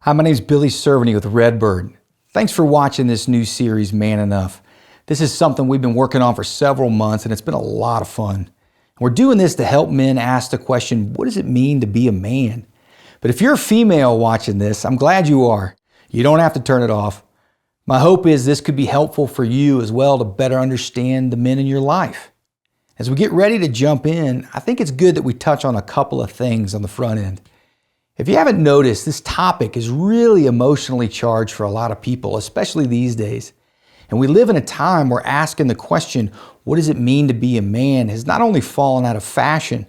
Hi, my name is Billy Cerveny with Redbird. Thanks for watching this new series, Man Enough. This is something we've been working on for several months, and it's been a lot of fun. We're doing this to help men ask the question, what does it mean to be a man? But if you're a female watching this, I'm glad you are. You don't have to turn it off. My hope is this could be helpful for you as well to better understand the men in your life. As we get ready to jump in, I think it's good that we touch on a couple of things on the front end. If you haven't noticed, this topic is really emotionally charged for a lot of people, especially these days. And we live in a time where asking the question, what does it mean to be a man, has not only fallen out of fashion.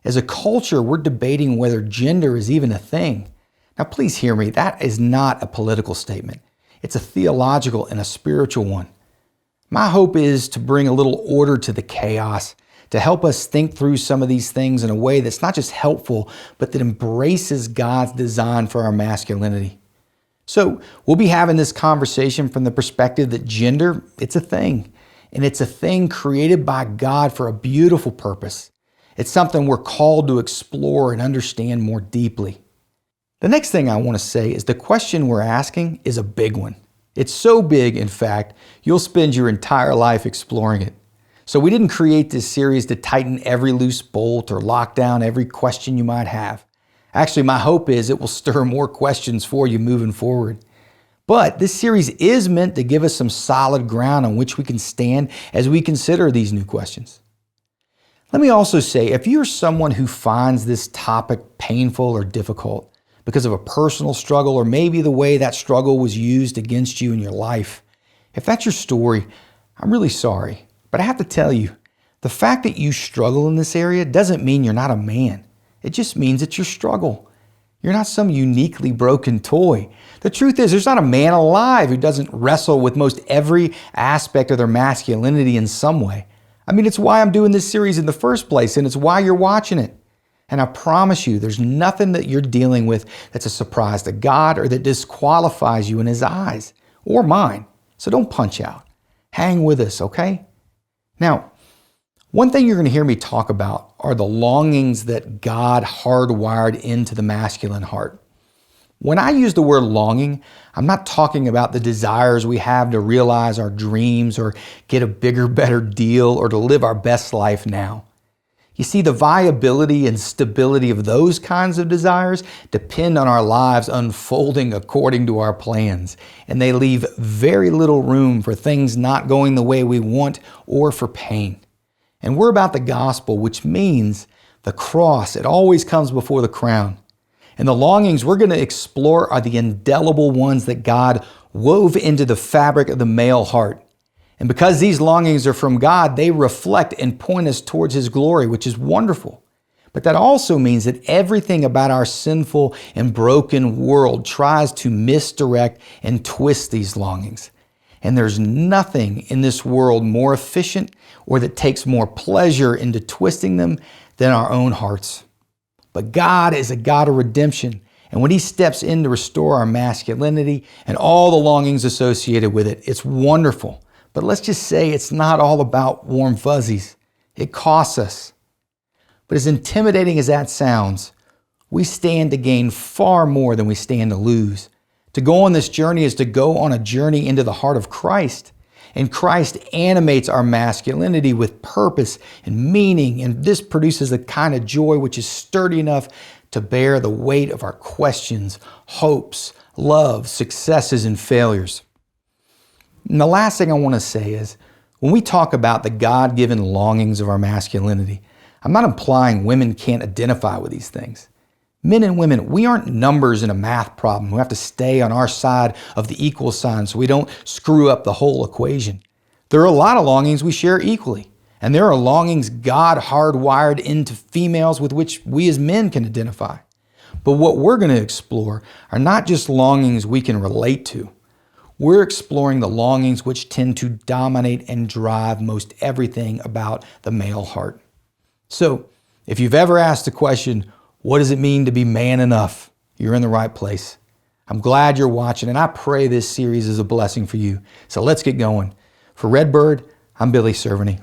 As a culture, we're debating whether gender is even a thing. Now, please hear me, that is not a political statement. It's a theological and a spiritual one. My hope is to bring a little order to the chaos, to help us think through some of these things in a way that's not just helpful, but that embraces God's design for our masculinity. So we'll be having this conversation from the perspective that gender, it's a thing. And it's a thing created by God for a beautiful purpose. It's something we're called to explore and understand more deeply. The next thing I want to say is the question we're asking is a big one. It's so big, in fact, you'll spend your entire life exploring it. So we didn't create this series to tighten every loose bolt or lock down every question you might have. Actually, my hope is it will stir more questions for you moving forward. But this series is meant to give us some solid ground on which we can stand as we consider these new questions. Let me also say, if you're someone who finds this topic painful or difficult because of a personal struggle or maybe the way that struggle was used against you in your life, if that's your story, I'm really sorry. But I have to tell you, the fact that you struggle in this area doesn't mean you're not a man. It just means it's your struggle. You're not some uniquely broken toy. The truth is, there's not a man alive who doesn't wrestle with most every aspect of their masculinity in some way. I mean, it's why I'm doing this series in the first place, and it's why you're watching it. And I promise you, there's nothing that you're dealing with that's a surprise to God or that disqualifies you in His eyes or mine. So don't punch out. Hang with us, okay? Now, one thing you're going to hear me talk about are the longings that God hardwired into the masculine heart. When I use the word longing, I'm not talking about the desires we have to realize our dreams or get a bigger, better deal or to live our best life now. You see, the viability and stability of those kinds of desires depend on our lives unfolding according to our plans, and they leave very little room for things not going the way we want or for pain. And we're about the gospel, which means the cross, it always comes before the crown. And the longings we're going to explore are the indelible ones that God wove into the fabric of the male heart. And because these longings are from God, they reflect and point us towards His glory, which is wonderful. But that also means that everything about our sinful and broken world tries to misdirect and twist these longings. And there's nothing in this world more efficient or that takes more pleasure into twisting them than our own hearts. But God is a God of redemption. And when He steps in to restore our masculinity and all the longings associated with it, it's wonderful. But let's just say it's not all about warm fuzzies. It costs us. But as intimidating as that sounds, we stand to gain far more than we stand to lose. To go on this journey is to go on a journey into the heart of Christ. And Christ animates our masculinity with purpose and meaning. And this produces the kind of joy which is sturdy enough to bear the weight of our questions, hopes, love, successes, and failures. And the last thing I want to say is, when we talk about the God-given longings of our masculinity, I'm not implying women can't identify with these things. Men and women, we aren't numbers in a math problem who have to stay on our side of the equal sign so we don't screw up the whole equation. There are a lot of longings we share equally, and there are longings God hardwired into females with which we as men can identify. But what we're going to explore are not just longings we can relate to. We're exploring the longings which tend to dominate and drive most everything about the male heart. So, if you've ever asked the question, what does it mean to be man enough? You're in the right place. I'm glad you're watching, and I pray this series is a blessing for you. So let's get going. For Redbird, I'm Billy Cerveny.